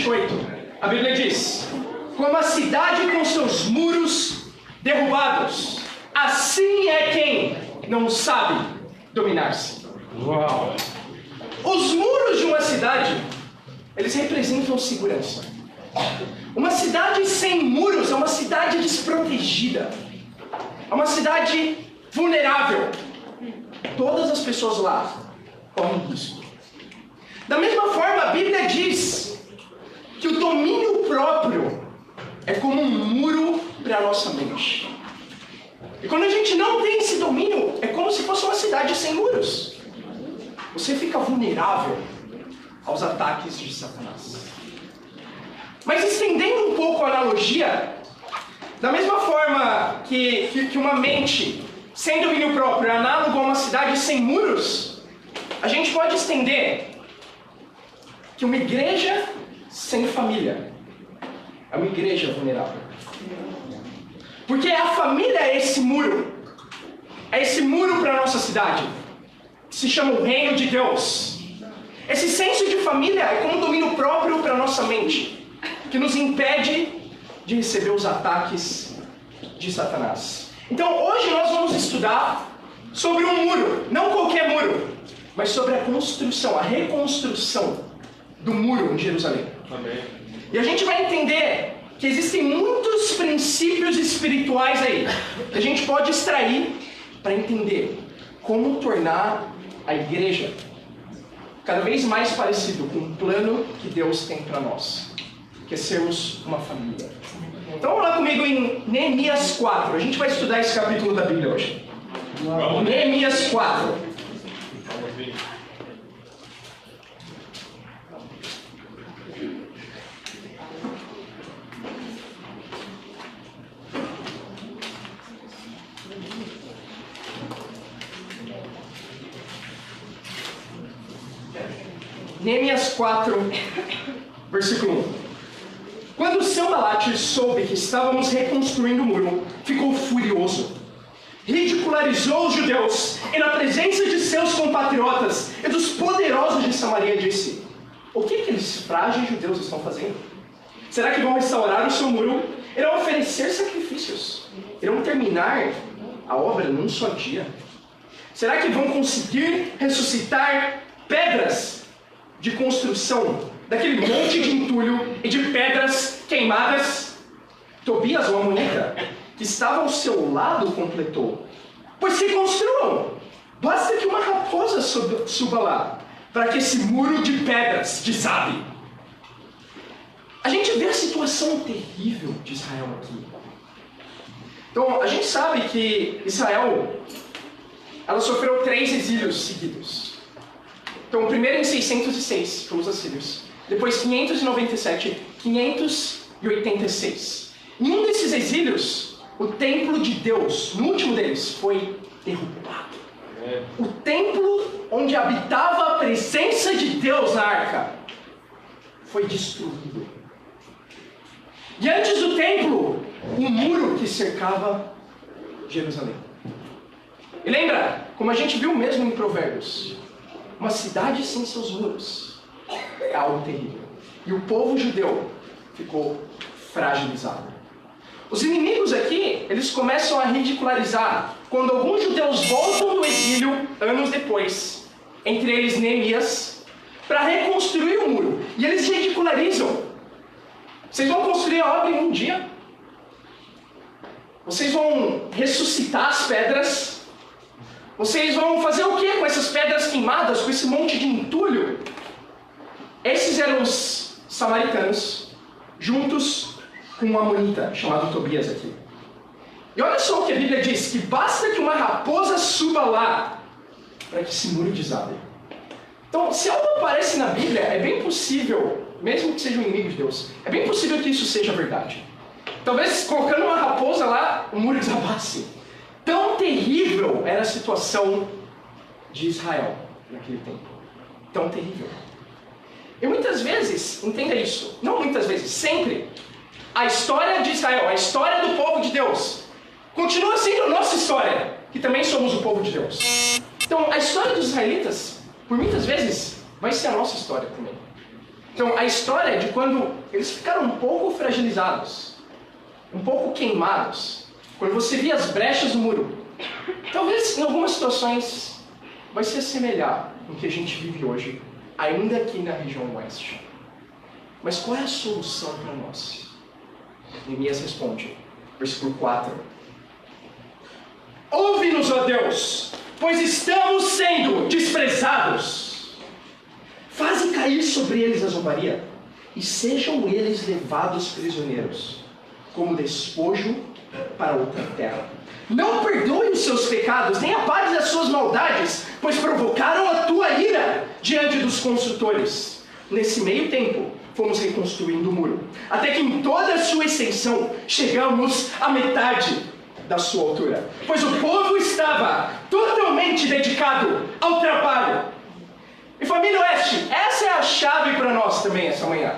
28, a Bíblia diz: como a cidade com seus muros derrubados, assim é quem não sabe dominar-se. Uau! Os muros de uma cidade, eles representam segurança. Uma cidade sem muros é uma cidade desprotegida. É uma cidade vulnerável. Todas as pessoas lá correm risco. Da mesma forma, a Bíblia diz que o domínio próprio é como um muro para a nossa mente. E quando a gente não tem esse domínio, é como se fosse uma cidade sem muros. Você fica vulnerável aos ataques de Satanás. Mas estendendo um pouco a analogia, da mesma forma que uma mente sem domínio próprio é análogo a uma cidade sem muros, a gente pode estender que uma igreja sem família é uma igreja vulnerável. Porque a família é esse muro para a nossa cidade, que se chama o reino de Deus. Esse senso de família é como um domínio próprio para a nossa mente, que nos impede de receber os ataques de Satanás. Então hoje nós vamos estudar sobre um muro, não qualquer muro, mas sobre a construção, a reconstrução do muro em Jerusalém. Amém. E a gente vai entender que existem muitos princípios espirituais aí que a gente pode extrair para entender como tornar a igreja cada vez mais parecido com o plano que Deus tem para nós, que é sermos uma família. Então vamos lá comigo em Neemias 4. A gente vai estudar esse capítulo da Bíblia hoje. Neemias 4. Neemias 4, versículo 1. Quando Sanbalat soube que estávamos reconstruindo o muro, ficou furioso. Ridicularizou os judeus e na presença de seus compatriotas e dos poderosos de Samaria disse: o que aqueles frágeis judeus estão fazendo? Será que vão restaurar o seu muro? Irão oferecer sacrifícios? Irão terminar a obra num só dia? Será que vão conseguir ressuscitar pedras de construção daquele monte de entulho e de pedras queimadas? Tobias, o amonita, que estava ao seu lado, completou: pois que construam, basta que uma raposa suba lá, para que esse muro de pedras desabe. A gente vê a situação terrível de Israel aqui. Então, a gente sabe que Israel, ela sofreu 3 exílios seguidos. Então, o primeiro em 606, pelos assírios. Depois 597, 586. Em um desses exílios, o templo de Deus, no último deles, foi derrubado. O templo onde habitava a presença de Deus na arca foi destruído. E antes do templo, o muro que cercava Jerusalém. E lembra, como a gente viu mesmo em Provérbios, uma cidade sem seus muros é algo terrível. E o povo judeu ficou fragilizado. Os inimigos aqui, eles começam a ridicularizar quando alguns judeus voltam do exílio anos depois, entre eles Neemias, para reconstruir o muro. E eles ridicularizam. Vocês vão construir a obra em um dia? Vocês vão ressuscitar as pedras? Vocês vão fazer o que com essas pedras queimadas, com esse monte de entulho? Esses eram os samaritanos, juntos com um amonita, chamado Tobias aqui. E olha só o que a Bíblia diz, que basta que uma raposa suba lá, para que esse muro desabe. Então, se algo aparece na Bíblia, é bem possível, mesmo que seja um inimigo de Deus, é bem possível que isso seja verdade. Talvez colocando uma raposa lá, o muro desabasse. Tão terrível era a situação de Israel naquele tempo. Tão terrível. E muitas vezes, entenda isso, não muitas vezes, sempre, a história de Israel, a história do povo de Deus, continua sendo a nossa história, que também somos o povo de Deus. Então, a história dos israelitas, por muitas vezes, vai ser a nossa história também. Então, a história é de quando eles ficaram um pouco fragilizados, um pouco queimados, quando você via as brechas do muro. Talvez, em algumas situações, vai se assemelhar com o que a gente vive hoje, ainda aqui na região oeste. Mas qual é a solução para nós? Neemias responde, versículo 4. Ouve-nos, ó Deus, pois estamos sendo desprezados. Faze cair sobre eles a zombaria, e sejam eles levados prisioneiros, como despojo para outra terra. Não perdoe os seus pecados, nem apague as suas maldades, pois provocaram a tua ira diante dos consultores. Nesse meio tempo, fomos reconstruindo o muro, até que em toda a sua extensão chegamos à metade da sua altura, pois o povo estava totalmente dedicado ao trabalho. E família Oeste, essa é a chave para nós também essa manhã.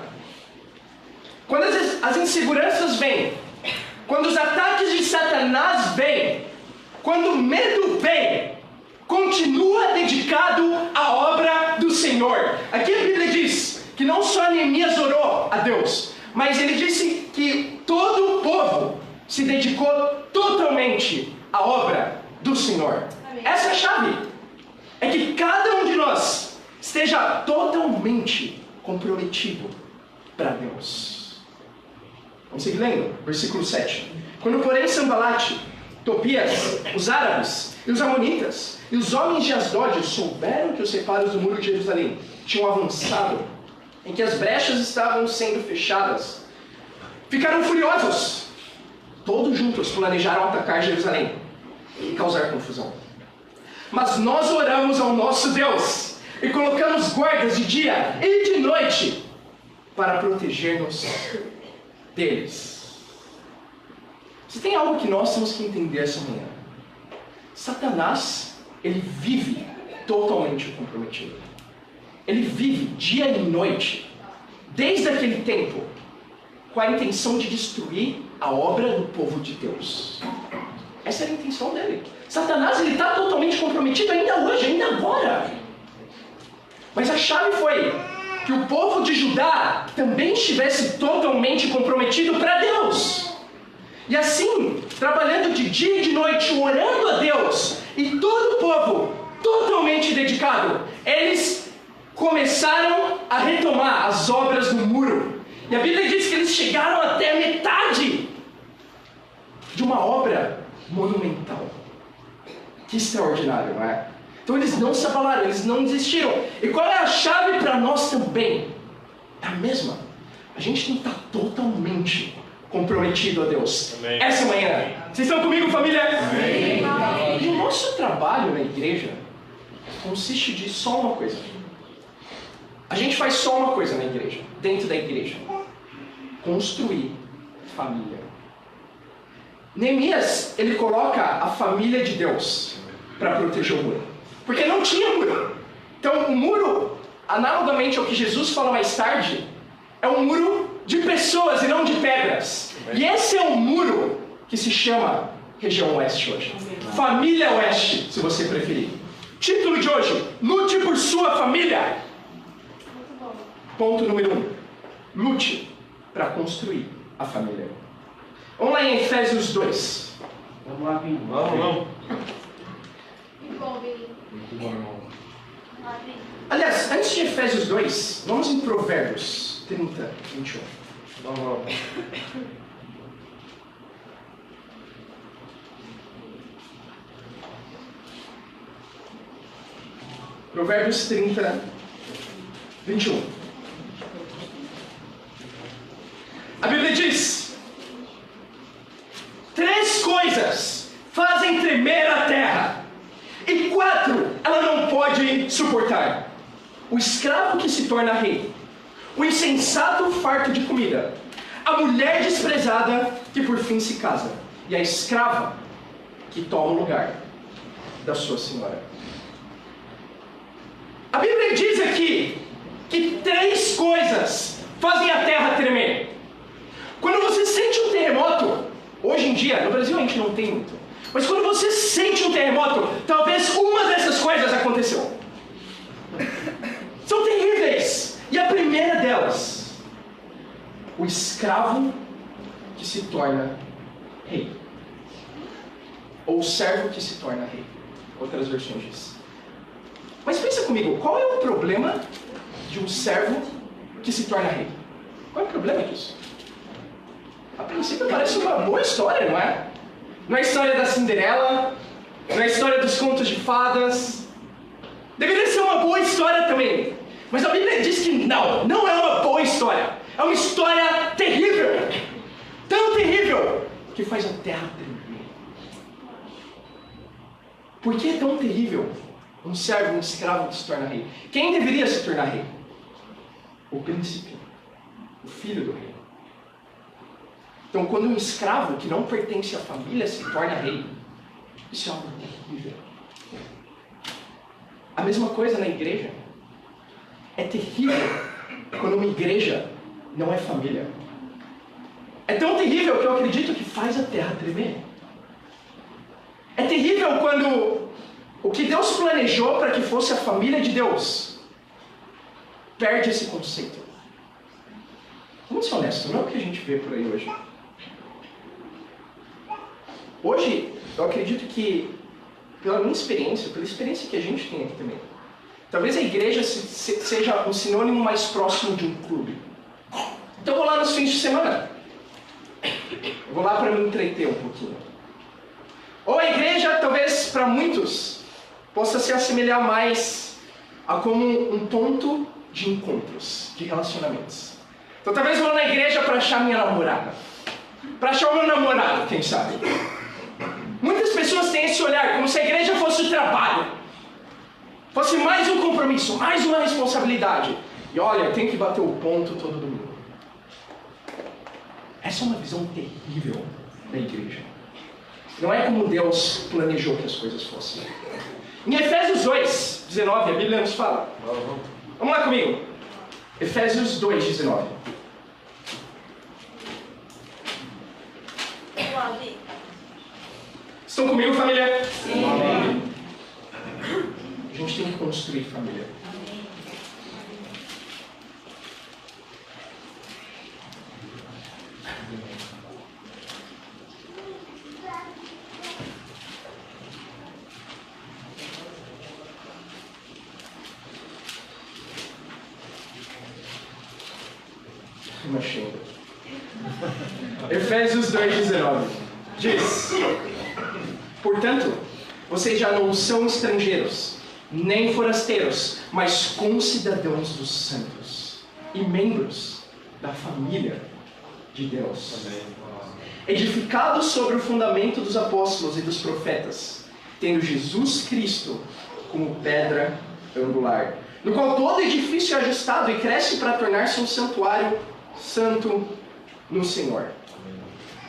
Quando as inseguranças vêm, quando os ataques de Satanás vêm, quando o medo vem, continua dedicado à obra do Senhor. Aqui a Bíblia diz que não só Neemias orou a Deus, mas ele disse que todo o povo se dedicou totalmente à obra do Senhor. Amém. Essa é a chave. É que cada um de nós esteja totalmente comprometido para Deus. Vamos seguir lendo, versículo 7. Quando, porém, Sambalate, Tobias, os árabes e os amonitas e os homens de Asdod souberam que os reparos do muro de Jerusalém tinham avançado, em que as brechas estavam sendo fechadas, ficaram furiosos. Todos juntos planejaram atacar Jerusalém e causar confusão. Mas nós oramos ao nosso Deus e colocamos guardas de dia e de noite para proteger-nos deles. Se tem algo que nós temos que entender essa manhã, Satanás, ele vive totalmente comprometido. Ele vive dia e noite, desde aquele tempo, com a intenção de destruir a obra do povo de Deus. Essa era a intenção dele. Satanás, ele está totalmente comprometido ainda hoje, ainda agora. Mas a chave foi que o povo de Judá também estivesse totalmente comprometido para Deus. E assim, trabalhando de dia e de noite, orando a Deus, e todo o povo totalmente dedicado, eles começaram a retomar as obras do muro. E a Bíblia diz que eles chegaram até a metade de uma obra monumental. Que extraordinário, não é? Então eles não se abalaram, eles não desistiram. E qual é a chave para nós também? É a mesma. A gente tem que estar totalmente comprometido a Deus. Amém. Essa manhã. Vocês estão comigo, família? Amém. E o nosso trabalho na igreja consiste de só uma coisa. A gente faz só uma coisa na igreja, dentro da igreja. Construir família. Neemias, ele coloca a família de Deus para proteger o muro. Porque não tinha muro. Então o muro, analogamente ao que Jesus fala mais tarde, é um muro de pessoas e não de pedras. E esse é o muro que se chama região oeste hoje. Família oeste, se você preferir. Título de hoje, lute por sua família. Ponto número 1. Lute para construir a família. Vamos lá em Efésios 2. Vamos lá, Vini. Vamos. Muito bom, Vini. Muito bom, irmão. Aliás, antes de Efésios 2, vamos em Provérbios 30, 21. Vamos. Provérbios 30, 21. A Bíblia diz: 3 coisas fazem tremer a terra, e 4 ela não pode suportar: o escravo que se torna rei, o insensato farto de comida, a mulher desprezada que por fim se casa, e a escrava que toma o lugar da sua senhora. A Bíblia diz aqui que 3 coisas fazem a terra tremer. Quando você sente um terremoto, hoje em dia, no Brasil a gente não tem muito, mas quando você sente um terremoto, talvez uma dessas coisas aconteceu. São terríveis. E a primeira delas o escravo que se torna rei. Ou o servo que se torna rei. Outras versões diz. Mas pensa comigo, qual é o problema de um servo que se torna rei? Qual é o problema disso? A princípio parece uma boa história, não é? Não é a história da Cinderela, não é a história dos contos de fadas. Deveria ser uma boa história também. Mas a Bíblia diz que não é uma boa história. É uma história terrível. Tão terrível que faz a terra tremer. Por que é tão terrível um servo, um escravo que se torna rei? Quem deveria se tornar rei? O príncipe, o filho do rei. Então, quando um escravo que não pertence à família se torna rei, isso é algo terrível. A mesma coisa na igreja. É terrível quando uma igreja não é família. É tão terrível que eu acredito que faz a terra tremer. É terrível quando o que Deus planejou para que fosse a família de Deus perde esse conceito. Vamos ser honestos, não é o que a gente vê por aí hoje. Hoje, eu acredito que, pela minha experiência, pela experiência que a gente tem aqui também, talvez a igreja seja um sinônimo mais próximo de um clube. Então eu vou lá nos fins de semana. Eu vou lá para me entreter um pouquinho. Ou a igreja, talvez para muitos, possa se assemelhar mais a como um ponto de encontros, de relacionamentos. Então talvez eu vou na igreja para achar minha namorada. Para achar o meu namorado, quem sabe. Muitas pessoas têm esse olhar, como se a igreja fosse o trabalho. Fosse mais um compromisso, mais uma responsabilidade. E olha, tem que bater o ponto todo domingo. Essa é uma visão terrível da igreja. Não é como Deus planejou que as coisas fossem. Em Efésios 2, 19, a Bíblia nos fala. Vamos lá comigo. Efésios 2, 19. Estão comigo, família? Sim. Amém. A gente tem que construir família. Imagina. Efésios 2,19 diz: portanto, vocês já não são estrangeiros, nem forasteiros, mas concidadãos dos santos e membros da família de Deus, edificados sobre o fundamento dos apóstolos e dos profetas, tendo Jesus Cristo como pedra angular, no qual todo edifício é ajustado e cresce para tornar-se um santuário santo no Senhor.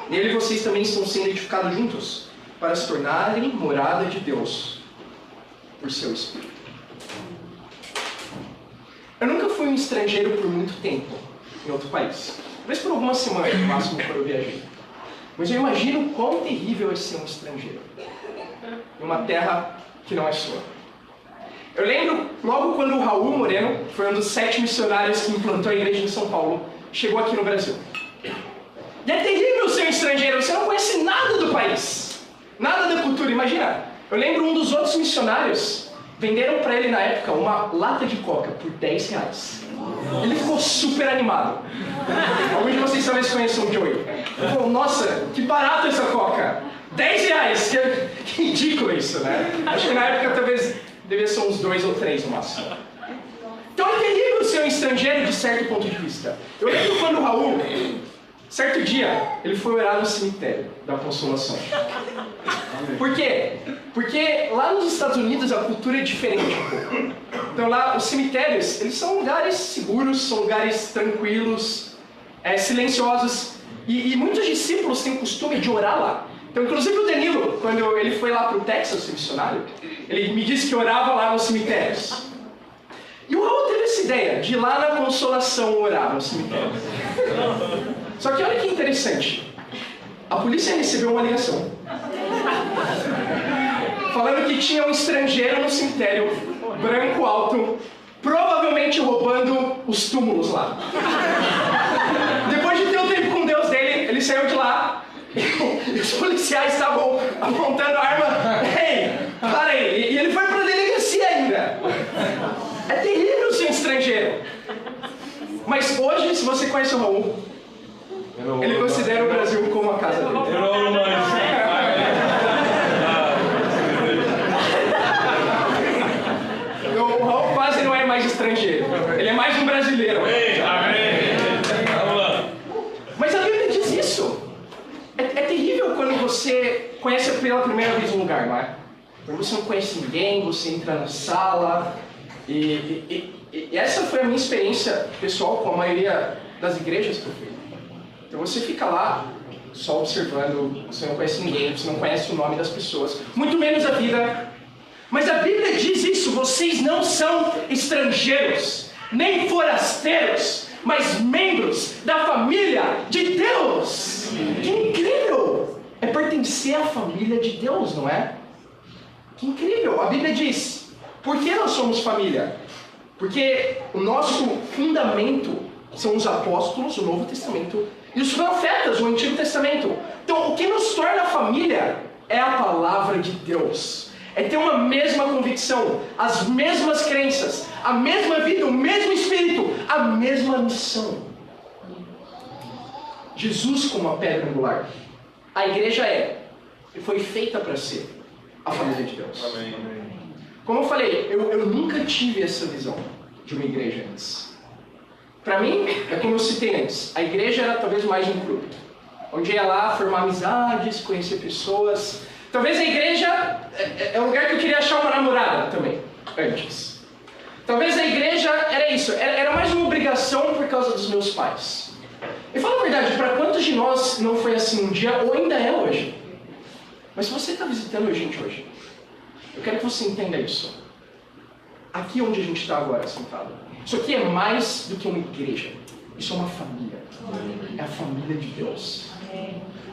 Nele vocês também estão sendo edificados juntos, para se tornarem morada de Deus por seu Espírito. Eu nunca fui um estrangeiro por muito tempo em outro país. Talvez por algumas semanas, no máximo, quando eu viajei. Mas eu imagino quão terrível é ser um estrangeiro em uma terra que não é sua. Eu lembro, logo quando o Raul Moreno, foi um dos 7 missionários que implantou a igreja em São Paulo, chegou aqui no Brasil. E é terrível ser um estrangeiro, você não conhece nada do país, nada da cultura. Imagina, eu lembro um dos outros missionários, venderam para ele na época uma lata de coca por R$10. Ele ficou super animado. Alguns de vocês talvez conheçam o Joey. Ele falou, nossa, que barato essa coca, R$10, que ridículo isso, né? Acho que na época talvez devia ser uns 2 ou 3 no máximo. Então é terrível ser um estrangeiro de certo ponto de vista. Eu lembro quando o Raul, certo dia, ele foi orar no cemitério da Consolação. Por quê? Porque lá nos Estados Unidos a cultura é diferente um pouco. Então lá os cemitérios, eles são lugares seguros, são lugares tranquilos, silenciosos. E muitos discípulos têm o costume de orar lá. Então, inclusive o Danilo, quando ele foi lá para o Texas, ser missionário, ele me disse que orava lá nos cemitérios. E o Raul teve essa ideia de ir lá na Consolação orar no cemitério. Só que olha que interessante. A polícia recebeu uma ligação falando que tinha um estrangeiro no cemitério, branco alto, provavelmente roubando os túmulos lá. Depois de apontando a arma. Ei, para aí. E ele foi pra delegacia ainda. É terrível ser um estrangeiro. Mas hoje, se você conhece o Raul, ele considera o Brasil como a casa dele. O Raul quase não é mais estrangeiro. Ele é mais um brasileiro. Mas a Bíblia diz isso. É terrível quando você conhece pela primeira vez um lugar, não é? Quando você não conhece ninguém, você entra na sala. E essa foi a minha experiência pessoal com a maioria das igrejas que eu fui. Então você fica lá só observando, você não conhece ninguém, você não conhece o nome das pessoas, muito menos a vida. Mas a Bíblia diz isso: vocês não são estrangeiros, nem forasteiros, mas membros da família de Deus. Que incrível! É pertencer à família de Deus, não é? Que incrível! A Bíblia diz: por que nós somos família? Porque o nosso fundamento são os apóstolos, o Novo Testamento, e os profetas, o Antigo Testamento. Então, o que nos torna família é a palavra de Deus. É ter uma mesma convicção, as mesmas crenças, a mesma vida, o mesmo Espírito, a mesma missão. Jesus como a pedra angular. A igreja foi feita para ser a família de Deus. Amém. Como eu falei, eu nunca tive essa visão de uma igreja antes. Para mim, é como eu citei antes, a igreja era talvez mais um clube, onde ia lá formar amizades, conhecer pessoas. Talvez a igreja é um lugar que eu queria achar uma namorada também, antes. Talvez a igreja era isso, era mais uma obrigação por causa dos meus pais. E fala a verdade, para quantos de nós não foi assim um dia, ou ainda é hoje? Mas se você está visitando a gente hoje, eu quero que você entenda isso. Aqui onde a gente está agora sentado, isso aqui é mais do que uma igreja. Isso é uma família. É a família de Deus.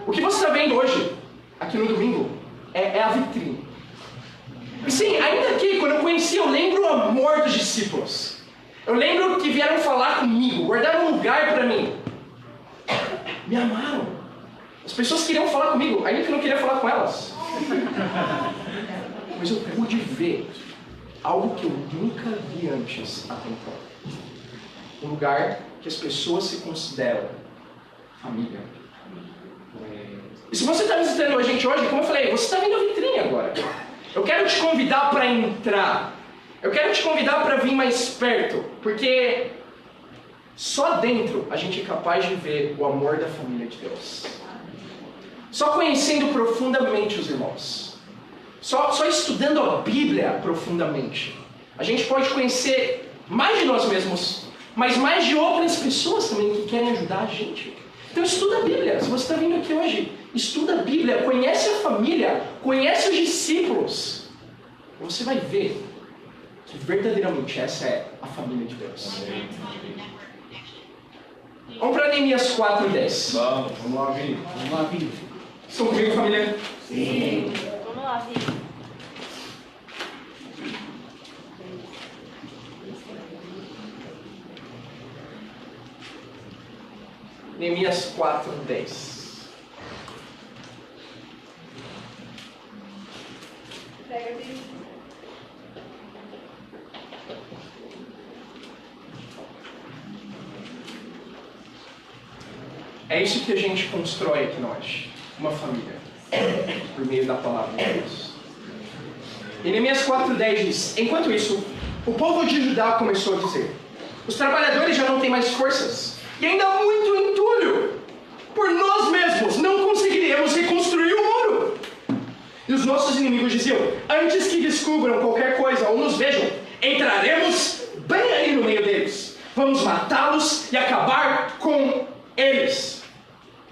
O que você está vendo hoje, aqui no domingo, é a vitrine. E sim, ainda aqui, quando eu conheci, eu lembro o amor dos discípulos. Eu lembro que vieram falar comigo, guardaram um lugar para mim. Me amaram. As pessoas queriam falar comigo, ainda que eu não queria falar com elas. Mas eu pude ver algo que eu nunca vi antes até então. Um lugar que as pessoas se consideram família. E se você está visitando a gente hoje, como eu falei, você está vendo a vitrine agora. Eu quero te convidar para entrar. Eu quero te convidar para vir mais perto. Porque só dentro a gente é capaz de ver o amor da família de Deus. Só conhecendo profundamente os irmãos. Só estudando a Bíblia profundamente, a gente pode conhecer mais de nós mesmos, mas mais de outras pessoas também que querem ajudar a gente. Então estuda a Bíblia. Se você está vindo aqui hoje, estuda a Bíblia, conhece a família, conhece os discípulos. Você vai ver que verdadeiramente essa é a família de Deus. Vamos para Neemias 4:10. Vamos lá, Vini. Estão comigo, família? Sim. Vamos lá, Vini. Neemias 4:10. Pega, Vini. É isso que a gente constrói aqui nós, uma família, por meio da palavra de Deus. E Neemias 4:10 diz: enquanto isso, o povo de Judá começou a dizer: os trabalhadores já não têm mais forças, e ainda há muito entulho. Por nós mesmos não conseguiríamos reconstruir o muro. E os nossos inimigos diziam: antes que descubram qualquer coisa ou nos vejam, entraremos bem ali no meio deles. Vamos matá-los e acabar com eles.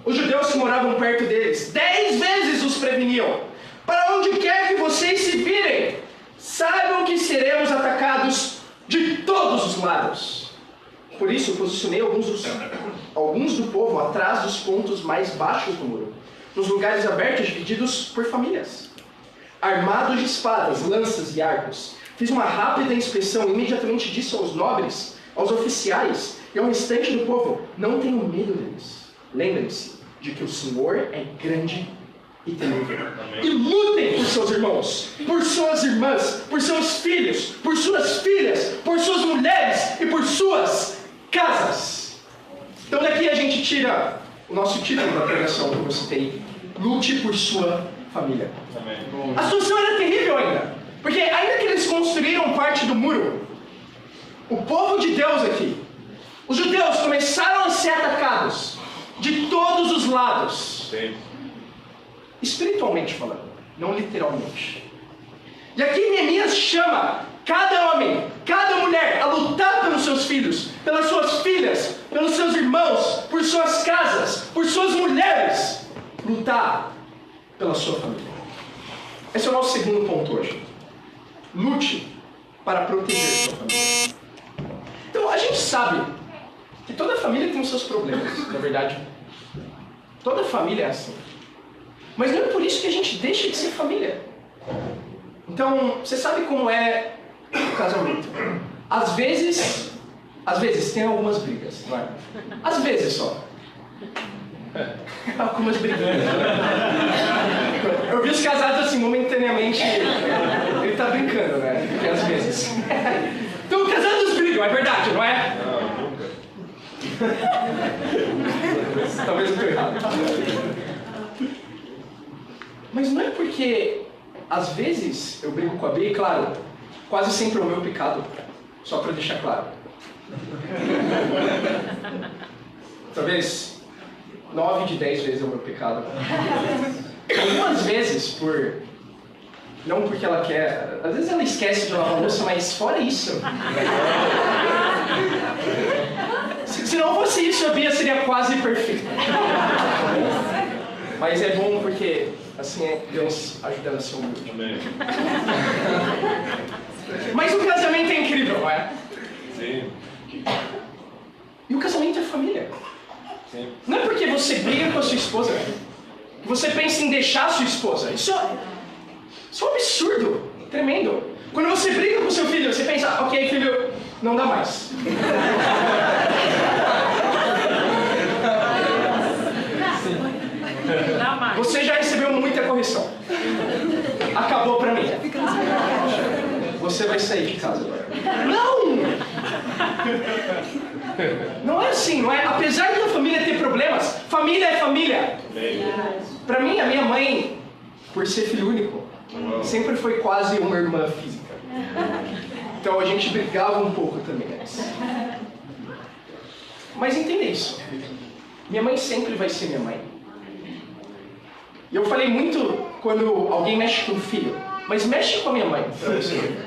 Os judeus que moravam perto deles 10 vezes os preveniam: para onde quer que vocês se virem, saibam que seremos atacados de todos os lados. Por isso eu posicionei alguns do povo atrás dos pontos mais baixos do muro, nos lugares abertos divididos por famílias, armados de espadas, lanças e arcos. Fiz uma rápida inspeção e imediatamente disse aos nobres, aos oficiais e ao restante do povo: não tenham medo deles. Lembrem-se de que o Senhor é grande e temível. E lutem por seus irmãos, por suas irmãs, por seus filhos, por suas filhas, por suas mulheres e por suas casas. Então daqui a gente tira o nosso título da pregação que eu citei: lute por sua família. A situação era terrível ainda, porque ainda que eles construíram parte do muro, o povo de Deus aqui, os judeus, começaram a ser atacados de todos os lados. Sim. Espiritualmente falando, não literalmente. E aqui Neemias chama cada homem, cada mulher a lutar pelos seus filhos, pelas suas filhas, pelos seus irmãos, por suas casas, por suas mulheres. Lutar pela sua família. Esse é o nosso segundo ponto hoje. Lute para proteger sua família. Então a gente sabe que toda família tem os seus problemas, na verdade. Toda família é assim. Mas não é por isso que a gente deixa de ser família. Então, você sabe como é o casamento. Às vezes tem algumas brigas, não é? Às vezes só. Algumas briguinhas. Eu vi os casados assim, momentaneamente. Ele tá brincando, né? Porque às vezes. Então, casados brigam, é verdade, não é? Não, nunca. Talvez eu estou errado. Mas não é porque, às vezes, eu brigo com a Bia, e claro, quase sempre é o meu pecado, só para deixar claro. Talvez 9 de 10 vezes é o meu pecado. Algumas vezes, não porque ela quer, às vezes ela esquece de lavar a louça, mas fora isso. Se não fosse isso, a Bia seria quase perfeita. Mas é bom porque, assim, é Deus ajudando a ser humilde. Amém. Mas o casamento é incrível, não é? Sim. E o casamento é família. Sim. Não é porque você briga com a sua esposa que você pensa em deixar a sua esposa. Isso é um absurdo, tremendo. Quando você briga com seu filho, você pensa, ok, filho, não dá mais. Você já recebeu muita correção. Acabou pra mim. Você vai sair de casa agora. Não! Não é assim, não é? Apesar da família ter problemas, família é família. Pra mim, a minha mãe, por ser filho único, sempre foi quase uma irmã física. Então a gente brigava um pouco também, né? Mas entenda isso. Minha mãe sempre vai ser minha mãe. E eu falei muito quando alguém mexe com o filho, mas mexe com a minha mãe, pra você ver.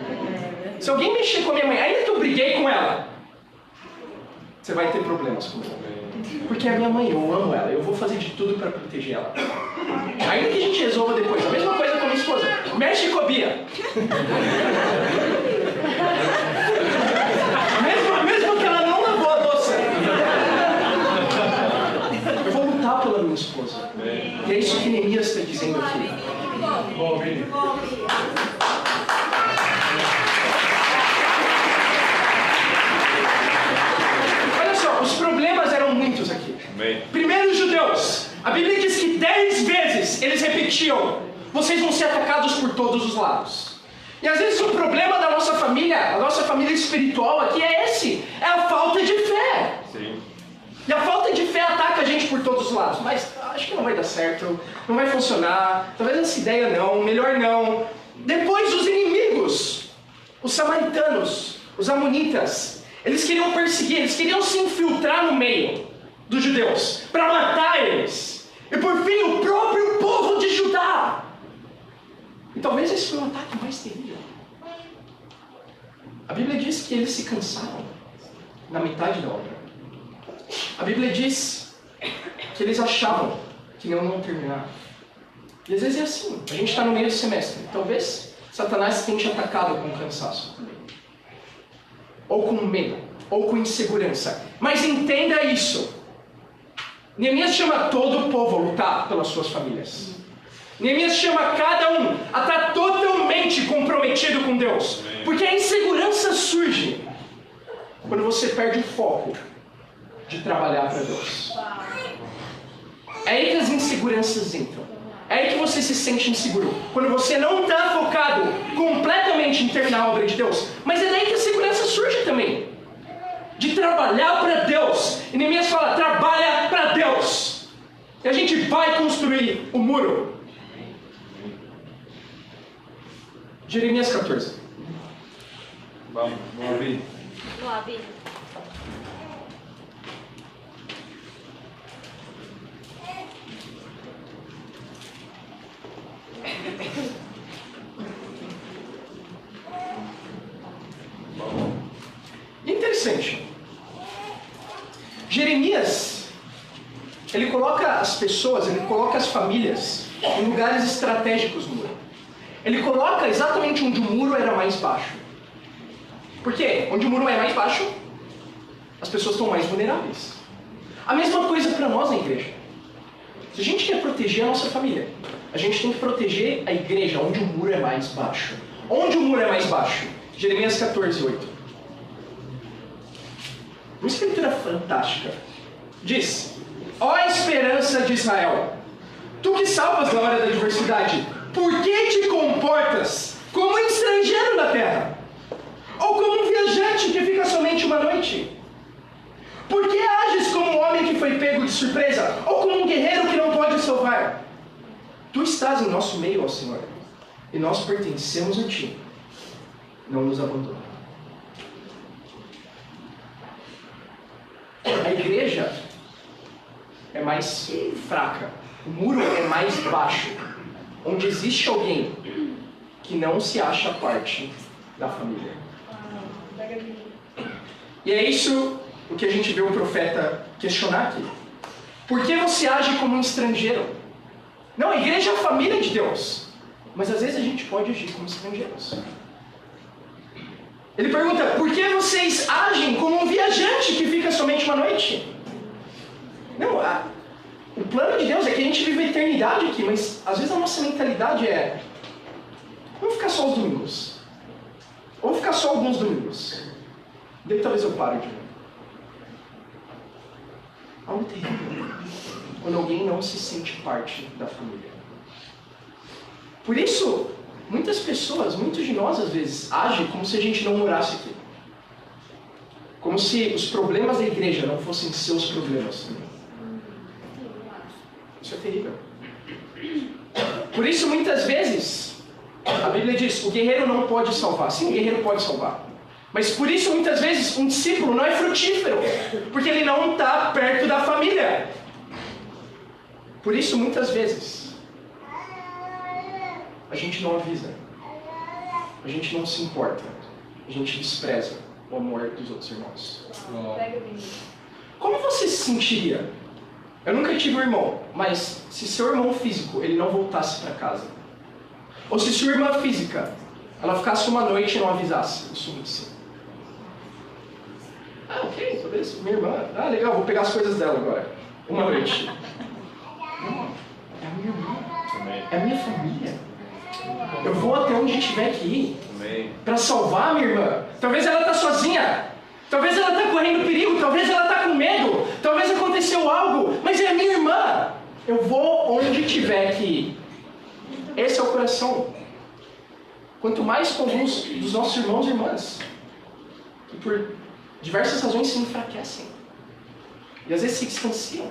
Se alguém mexer com a minha mãe, ainda que eu briguei com ela, você vai ter problemas com ela. Porque é a minha mãe, eu amo ela, eu vou fazer de tudo para proteger ela. Ainda que a gente resolva depois, a mesma coisa com a minha esposa. Mexe com a Bia. Mesmo que ela não lavou a louça. Eu vou lutar pela minha esposa. E é isso que Neemias está dizendo aqui. Bom, Vini. Olha só, os problemas eram muitos aqui. Amém. Primeiro, os judeus. A Bíblia diz que 10 vezes eles repetiam: vocês vão ser atacados por todos os lados. E às vezes o problema da nossa família, a nossa família espiritual aqui é esse: é a falta de fé. Sim. E a falta de fé ataca a gente por todos os lados. Mas acho que não vai dar certo, não vai funcionar, talvez essa ideia não, melhor não. Depois os inimigos, os samaritanos, os amonitas, eles queriam perseguir, eles queriam se infiltrar no meio dos judeus para matar eles. E por fim o próprio povo de Judá. E talvez esse foi o ataque mais terrível. A Bíblia diz que eles se cansaram na metade da obra. A Bíblia diz que eles achavam que não iam terminar. E às vezes é assim, a gente está no meio do semestre. Talvez Satanás tenha te atacado com cansaço também. Ou com medo, ou com insegurança. Mas entenda isso. Neemias chama todo o povo a lutar pelas suas famílias. Neemias chama cada um a estar totalmente comprometido com Deus. Porque a insegurança surge quando você perde o foco de trabalhar para Deus. É aí que as inseguranças entram. É aí que você se sente inseguro. Quando você não está focado completamente em terminar a obra de Deus. Mas é daí que a segurança surge também. De trabalhar para Deus. E Neemias fala, trabalha para Deus. E a gente vai construir o muro. Jeremias 14. Vamos abrir. Vamos lá, Vini. Interessante. Jeremias, ele coloca as pessoas, ele coloca as famílias em lugares estratégicos no muro. Ele coloca exatamente onde o muro era mais baixo. Por quê? Onde o muro é mais baixo, as pessoas estão mais vulneráveis. A mesma coisa para nós na igreja. Se a gente quer proteger a nossa família, a gente tem que proteger a igreja onde o muro é mais baixo. Onde o muro é mais baixo? Jeremias 14, 8. Uma escritura fantástica. Diz: ó esperança de Israel, tu que salvas na hora da adversidade, por que te comportas como um estrangeiro na terra? Ou como um viajante que fica somente uma noite? Por que ages como um homem que foi pego de surpresa? Ou como um guerreiro que não pode salvar? Tu estás em nosso meio, ó Senhor, e nós pertencemos a Ti. Não nos abandona. A igreja é mais fraca. O muro é mais baixo. Onde existe alguém que não se acha parte da família. E é isso o que a gente vê o profeta questionar aqui. Por que você age como um estrangeiro? Não, a igreja é a família de Deus. Mas às vezes a gente pode agir como estrangeiros. Ele pergunta, por que vocês agem como um viajante que fica somente uma noite? Não, o plano de Deus é que a gente vive a eternidade aqui, mas às vezes a nossa mentalidade é, vamos ficar só os domingos. Ou ficar só alguns domingos. Daí talvez eu pare de ver. Algo terrível. Quando alguém não se sente parte da família. Por isso, muitas pessoas, muitos de nós às vezes, agem como se a gente não morasse aqui. Como se os problemas da igreja não fossem seus problemas também. Isso é terrível. Por isso, muitas vezes, a Bíblia diz, o guerreiro não pode salvar. Sim, o guerreiro pode salvar. Mas por isso, muitas vezes, um discípulo não é frutífero. Porque ele não está perto da família. Por isso, muitas vezes, a gente não avisa. A gente não se importa. A gente despreza o amor dos outros irmãos. Pega, Vini. Como você se sentiria? Eu nunca tive um irmão, mas se seu irmão físico ele não voltasse para casa, ou se sua irmã física ela ficasse uma noite e não avisasse, e sumisse. Ah, ok, talvez minha irmã. Ah, legal, vou pegar as coisas dela agora. Uma noite. Não, é a minha irmã. Amém. É a minha família. Eu vou até onde tiver que ir Amém. para salvar a minha irmã. Talvez ela está sozinha. Talvez ela está correndo perigo. Talvez ela está com medo. Talvez aconteceu algo. Mas é a minha irmã. Eu vou onde tiver que ir. Esse é o coração. Quanto mais com alguns dos nossos irmãos e irmãs que por diversas razões se enfraquecem. E às vezes se distanciam.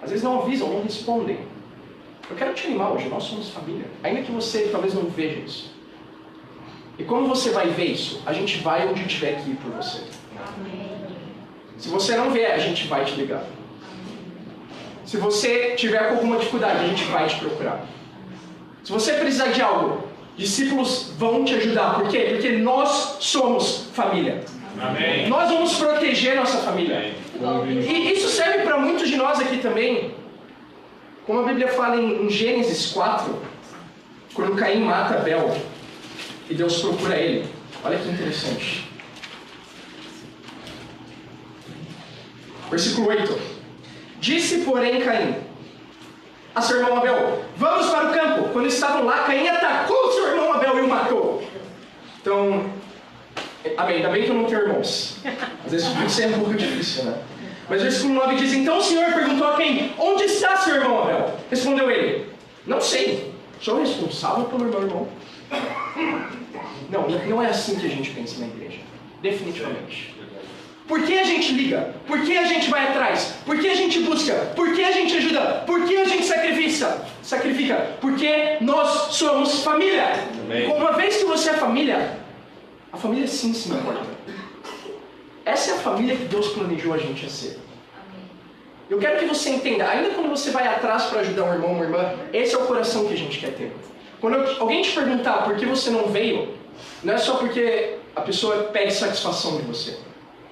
Às vezes não avisam, não respondem. Eu quero te animar hoje, nós somos família. Ainda que você talvez não veja isso. E como você vai ver isso? A gente vai onde tiver que ir por você. Se você não vier, a gente vai te ligar. Se você tiver com alguma dificuldade, a gente vai te procurar. Se você precisar de algo, discípulos vão te ajudar. Por quê? Porque nós somos família. Amém. Nós vamos proteger nossa família. E isso serve para muitos de nós aqui também. Como a Bíblia fala em Gênesis 4, quando Caim mata Abel e Deus procura ele. Olha que interessante. Versículo 8. Disse, porém, Caim a seu irmão Abel, vamos para o campo. Quando estavam lá, Caim atacou seu irmão Abel e o matou. Então, amém, ainda bem que eu não tenho irmãos. Às vezes isso é um pouco difícil, né? Mas o versículo 9 diz, então o Senhor perguntou a Caim, onde está seu irmão Abel? Respondeu ele, Não sei. Sou responsável pelo meu irmão. Não é assim que a gente pensa na igreja. Definitivamente. Por que a gente liga? Por que a gente vai atrás? Por que a gente busca? Por que a gente ajuda? Por que a gente sacrifica? Porque nós somos família. Amém. Uma vez que você é família, a família sim se importa. Essa é a família que Deus planejou a gente a ser. Eu quero que você entenda, ainda quando você vai atrás para ajudar um irmão, uma irmã, esse é o coração que a gente quer ter. Quando alguém te perguntar por que você não veio, não é só porque a pessoa pede satisfação de você.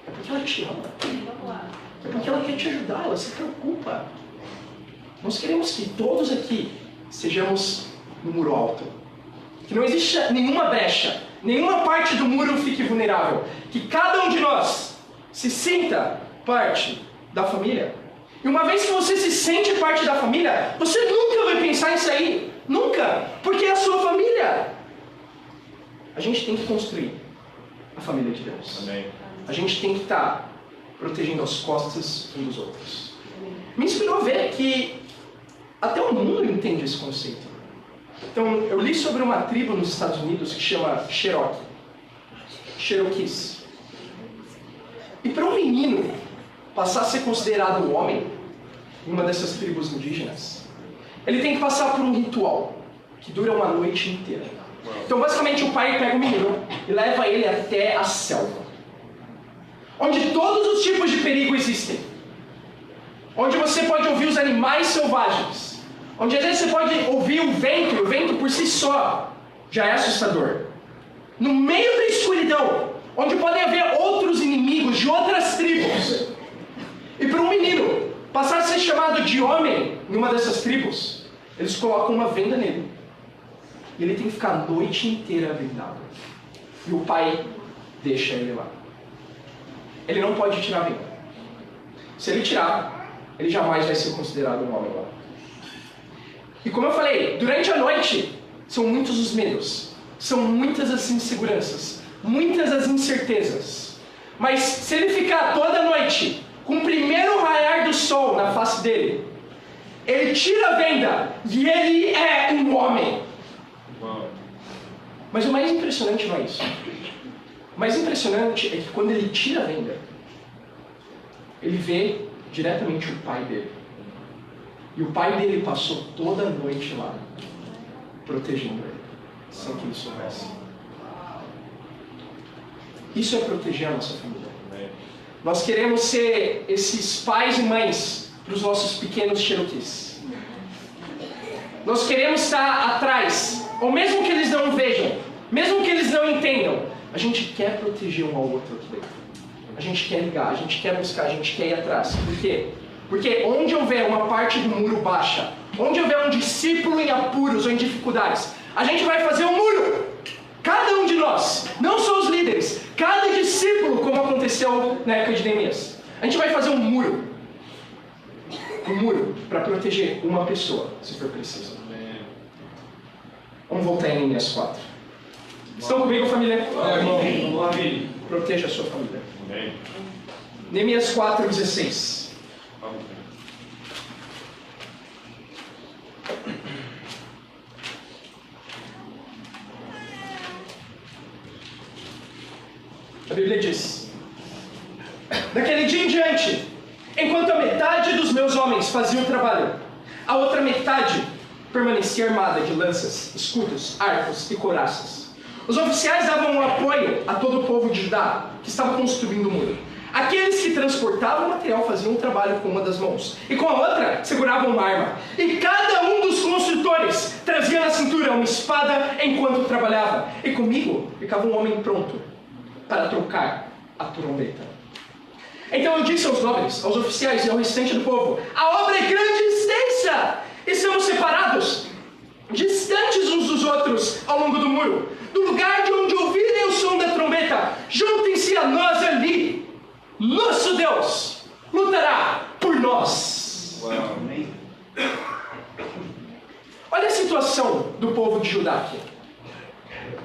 É porque ela te ama. É porque ela quer te ajudar, ela se preocupa. Nós queremos que todos aqui sejamos no muro alto. Que não exista nenhuma brecha, nenhuma parte do muro fique vulnerável. Que cada um de nós se sinta parte da família. E uma vez que você se sente parte da família, você nunca vai pensar em sair. Nunca. Porque é a sua família. A gente tem que construir a família de Deus. Amém. A gente tem que estar protegendo as costas uns dos outros. Me inspirou a ver que até o mundo entende esse conceito. Então, eu li sobre uma tribo nos Estados Unidos que chama Cherokees. E para um menino passar a ser considerado um homem em uma dessas tribos indígenas, ele tem que passar por um ritual que dura uma noite inteira. Então, basicamente, o pai pega o menino e leva ele até a selva, onde todos os tipos de perigo existem, onde você pode ouvir os animais selvagens, onde às vezes você pode ouvir o vento, e o vento por si só já é assustador. No meio da escuridão, onde podem haver outros inimigos de outras tribos. E para um menino passar a ser chamado de homem em uma dessas tribos, eles colocam uma venda nele. E ele tem que ficar a noite inteira vendado. E o pai deixa ele lá. Ele não pode tirar a venda. Se ele tirar, ele jamais vai ser considerado um homem lá. E como eu falei, durante a noite, são muitos os medos. São muitas as inseguranças. Muitas as incertezas. Mas se ele ficar toda noite com o primeiro raiar do sol na face dele, ele tira a venda e ele é um homem. Mas o mais impressionante não é isso. O mais impressionante é que quando ele tira a venda, ele vê diretamente o pai dele. E o pai dele passou toda a noite lá, protegendo ele, sem que ele soubesse. Isso é proteger a nossa família. Nós queremos ser esses pais e mães para os nossos pequenos Cherokees. Nós queremos estar atrás, ou mesmo que eles não vejam, mesmo que eles não entendam, a gente quer proteger um ao outro aqui dentro. A gente quer ligar, a gente quer buscar, a gente quer ir atrás. Por quê? Porque onde houver uma parte do muro baixa, onde houver um discípulo em apuros ou em dificuldades, a gente vai fazer um muro. Cada um de nós, não só os líderes, cada discípulo, como aconteceu na época de Neemias. A gente vai fazer um muro. Um muro para proteger uma pessoa, se for preciso. Vamos voltar em Neemias 4. Estão comigo, família? Vamos lá, Vini. Proteja a sua família. Amém. Neemias 4:16. Vamos. A Bíblia diz: daquele dia em diante, enquanto a metade dos meus homens fazia o trabalho, a outra metade permanecia armada de lanças, escudos, arcos e couraças. Os oficiais davam um apoio a todo o povo de Judá que estava construindo o muro. Aqueles que transportavam o material faziam um trabalho com uma das mãos, e com a outra seguravam uma arma. E cada um dos construtores trazia na cintura uma espada enquanto trabalhava. E comigo ficava um homem pronto para trocar a trombeta. Então eu disse aos nobres, aos oficiais e ao restante do povo: a obra é grande e extensa. Estamos separados, distantes uns dos outros ao longo do muro. Do lugar de onde ouvirem o som da trombeta, juntem-se a nós ali. Nosso Deus lutará por nós. Uau. Olha a situação do povo de Judá aqui.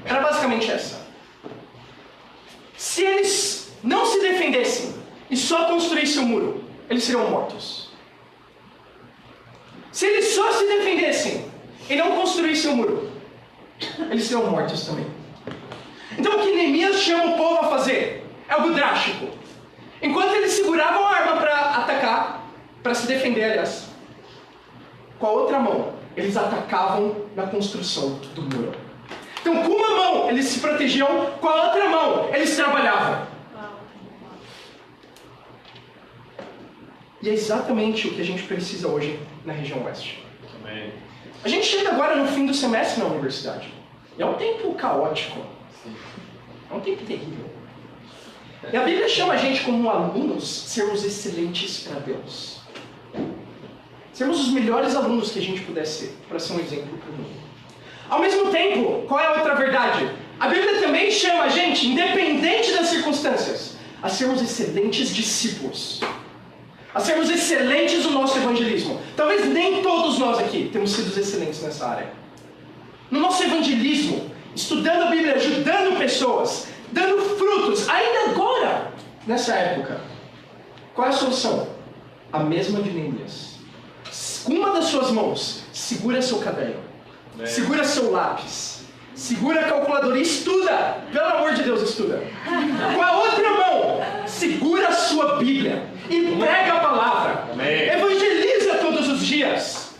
Era basicamente essa. Se eles não se defendessem e só construíssem o muro, eles seriam mortos. Se eles só se defendessem e não construíssem o muro, eles serão mortos também. Então o que Neemias chama o povo a fazer é algo drástico. Enquanto eles seguravam a arma para atacar, para se defender, aliás, com a outra mão, eles atacavam na construção do muro. Então, com uma mão, eles se protegiam, com a outra mão, eles trabalhavam. E é exatamente o que a gente precisa hoje na região oeste. Amém. A gente chega agora no fim do semestre na universidade. E é um tempo caótico. É um tempo terrível. E a Bíblia chama a gente como alunos sermos excelentes para Deus. Sermos os melhores alunos que a gente puder ser, para ser um exemplo para o mundo. Ao mesmo tempo, qual é a outra verdade? A Bíblia também chama a gente, independente das circunstâncias, a sermos excelentes discípulos. A sermos excelentes no nosso evangelismo. Talvez nem todos nós aqui temos sido excelentes nessa área. No nosso evangelismo, estudando a Bíblia, ajudando pessoas, dando frutos, ainda agora, nessa época. Qual é a solução? A mesma de Neemias. Com uma das suas mãos, segura seu caderno. Segura seu lápis. Segura a calculadora e estuda. Pelo amor de Deus, estuda. Com a outra mão, segura a sua Bíblia e prega a palavra. Evangeliza todos os dias.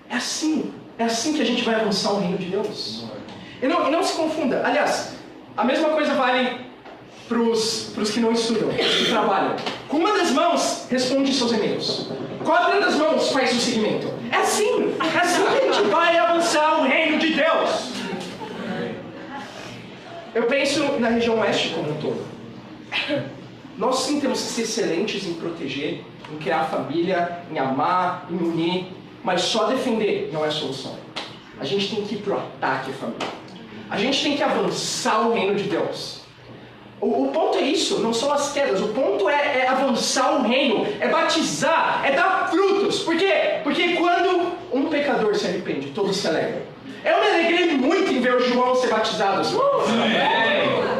É assim que a gente vai avançar o reino de Deus. E não se confunda. Aliás, a mesma coisa vale para os que não estudam, que trabalham. Com uma das mãos, responde seus e-mails. Com a outra das mãos, faz o seguimento. É assim que a gente vai avançar o reino de Deus. Eu penso na região oeste como um todo. Nós sim temos que ser excelentes em proteger, em criar família, em amar, em unir, mas só defender não é a solução. A gente tem que ir para o ataque, família. A gente tem que avançar o reino de Deus. O ponto é isso, não são as quedas. O ponto é avançar o reino, é batizar, é dar frutos. Por quê? Porque quando um pecador se arrepende, todos se alegram. Eu me alegrei muito em ver o João ser batizado.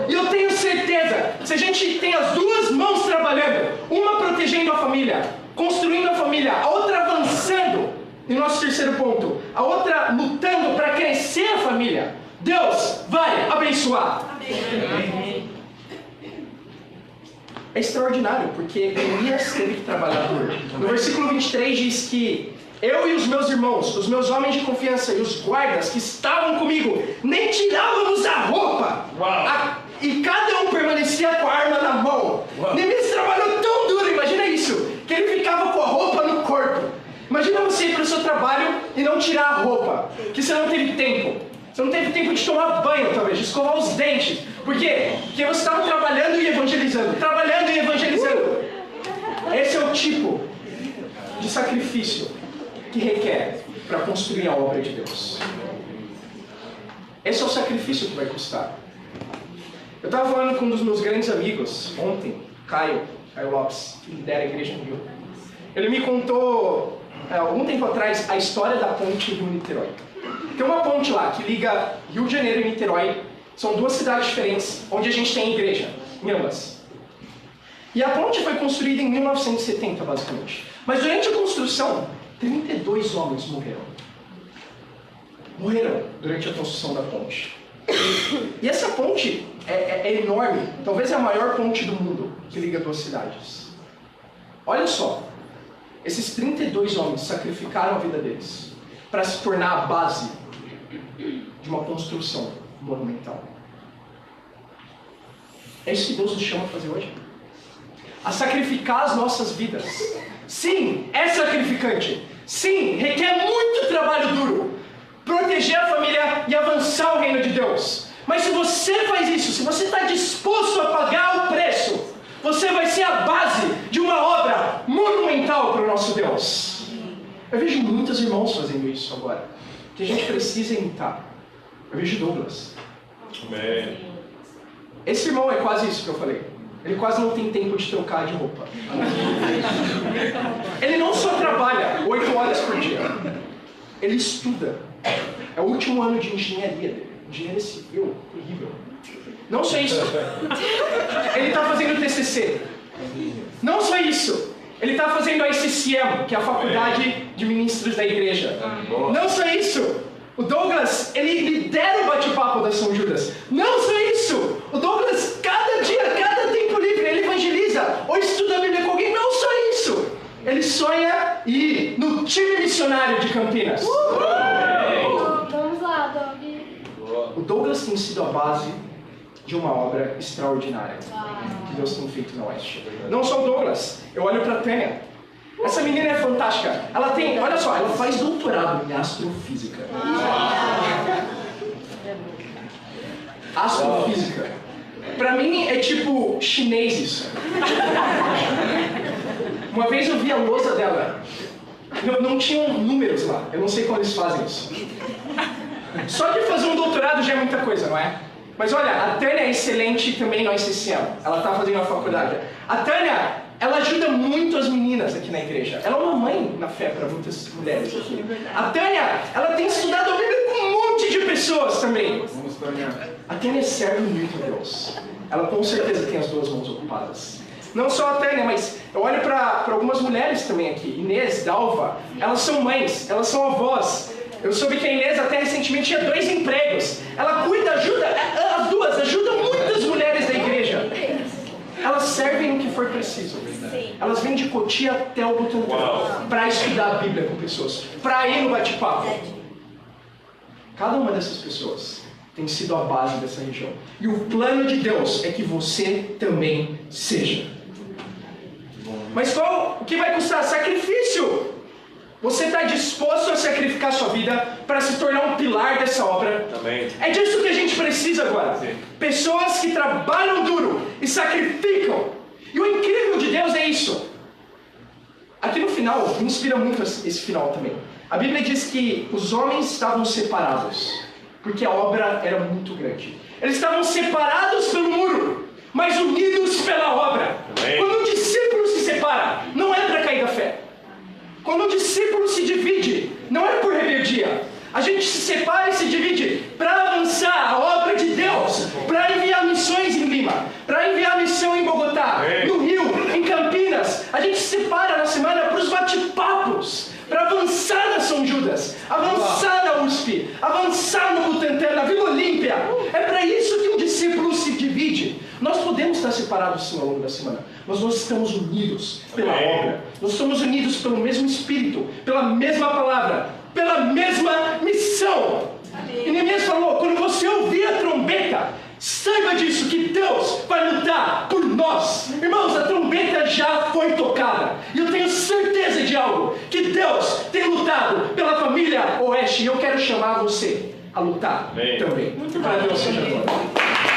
E eu tenho certeza, se a gente tem as duas mãos trabalhando, uma protegendo a família, construindo a família, a outra avançando, e nosso terceiro ponto, a outra lutando para crescer a família, Deus vai abençoar. Amém. É extraordinário, porque Neemias teve que trabalhar duro. No versículo 23 diz que eu e os meus irmãos, os meus homens de confiança e os guardas que estavam comigo, nem tirávamos a roupa. E cada um permanecia com a arma na mão. Neemias trabalhou tão duro, imagina isso, que ele ficava com a roupa no corpo. Imagina você ir para o seu trabalho e não tirar a roupa, que você não teve tempo. Você não teve tempo de tomar banho, talvez, de escovar os dentes. Por quê? Porque você estava trabalhando e evangelizando. Trabalhando e evangelizando. Esse é o tipo de sacrifício que requer para construir a obra de Deus. Esse é o sacrifício que vai custar. Eu estava falando com um dos meus grandes amigos ontem, Caio Lopes, que lidera a igreja no Rio. Ele me contou, algum tempo atrás, a história da ponte Rio-Niterói. Tem uma ponte lá que liga Rio de Janeiro e Niterói. São duas cidades diferentes, onde a gente tem igreja, em ambas. E a ponte foi construída em 1970, basicamente. Mas durante a construção, 32 homens morreram. Morreram durante a construção da ponte. E essa ponte é enorme. Talvez é a maior ponte do mundo que liga duas cidades. Olha só. Esses 32 homens sacrificaram a vida deles para se tornar a base de uma construção monumental. É isso que Deus nos chama a fazer hoje. A sacrificar as nossas vidas. Sim, é sacrificante. Sim, requer muito trabalho duro. Proteger a família e avançar o reino de Deus. Mas se você faz isso, se você está disposto a pagar o preço, você vai ser a base de uma obra monumental para o nosso Deus. Eu vejo muitos irmãos fazendo isso agora, que a gente precisa imitar. Eu vejo Douglas. Amém. Esse irmão é quase isso que eu falei. Ele quase não tem tempo de trocar de roupa. Ele não só trabalha 8 horas por dia. Ele estuda. É o último ano de engenharia dele. Engenharia civil, horrível. Não só isso. Ele está fazendo TCC. Não só isso. Ele está fazendo a ICCM, que é a Faculdade de Ministros da Igreja. Não só isso, o Douglas, ele lidera o bate-papo da São Judas. Não só isso, o Douglas, cada dia, cada tempo livre, ele evangeliza ou estuda a Bíblia com alguém. Não só isso, ele sonha ir no time missionário de Campinas. Vamos lá, Dog. O Douglas tem sido a base de uma obra extraordinária que Deus tem feito na Oeste. Não só o Douglas, eu olho para a Tânia. Essa menina é fantástica. Ela tem, olha só, ela faz doutorado em astrofísica. Astrofísica. Pra mim é tipo chinês isso. Uma vez eu vi a lousa dela. Não tinham números lá. Eu não sei como eles fazem isso. Só de fazer um doutorado já é muita coisa, não é? Mas olha, a Tânia é excelente também no ICCM. Ela está fazendo a faculdade. A Tânia, ela ajuda muito as meninas aqui na igreja. Ela é uma mãe na fé para muitas mulheres aqui. A Tânia, ela tem estudado a Bíblia com um monte de pessoas também. Vamos, Tânia. A Tânia serve muito a Deus. Ela com certeza tem as duas mãos ocupadas. Não só a Tânia, mas eu olho para algumas mulheres também aqui. Inês, Dalva, elas são mães, elas são avós. Eu soube que a Inês até recentemente tinha 2 empregos. Ela cuida, ajuda, as duas ajudam muitas mulheres da igreja. Elas servem o que for preciso. Elas vêm de Cotia até o Butantã para estudar a Bíblia com pessoas, para ir no bate-papo. Cada uma dessas pessoas tem sido a base dessa região. E o plano de Deus é que você também seja. Mas o que vai custar? Sacrifício! Você está disposto a sacrificar sua vida para se tornar um pilar dessa obra? Amém. É disso que a gente precisa agora. Sim. Pessoas que trabalham duro e sacrificam. E o incrível de Deus é isso. Aqui no final, me inspira muito esse final também. A Bíblia diz que os homens estavam separados, porque a obra era muito grande. Eles estavam separados pelo muro, mas unidos pela obra. Amém. Quando um discípulo se separa, não é para cair da fé. Quando um discípulo se divide, não é por rebeldia. A gente se separa e se divide para avançar a obra de Deus, para enviar missões em Lima, para enviar missão em Bogotá, no Rio, em Campinas. A gente se separa na semana para os bate-papos, para avançar na São Judas, avançar na USP, avançar no Butantã, na Vila Olímpia. É para isso que um discípulo se divide. Nós podemos estar separados sim ao longo da semana, mas nós estamos unidos pela obra. Nós estamos unidos pelo mesmo Espírito, pela mesma palavra, pela mesma missão. E Neemias falou, quando você ouvir a trombeta, saiba disso, que Deus vai lutar por nós. Irmãos, a trombeta já foi tocada. E eu tenho certeza de algo, que Deus tem lutado pela família Oeste. E eu quero chamar você a lutar também. Para Deus seja glória.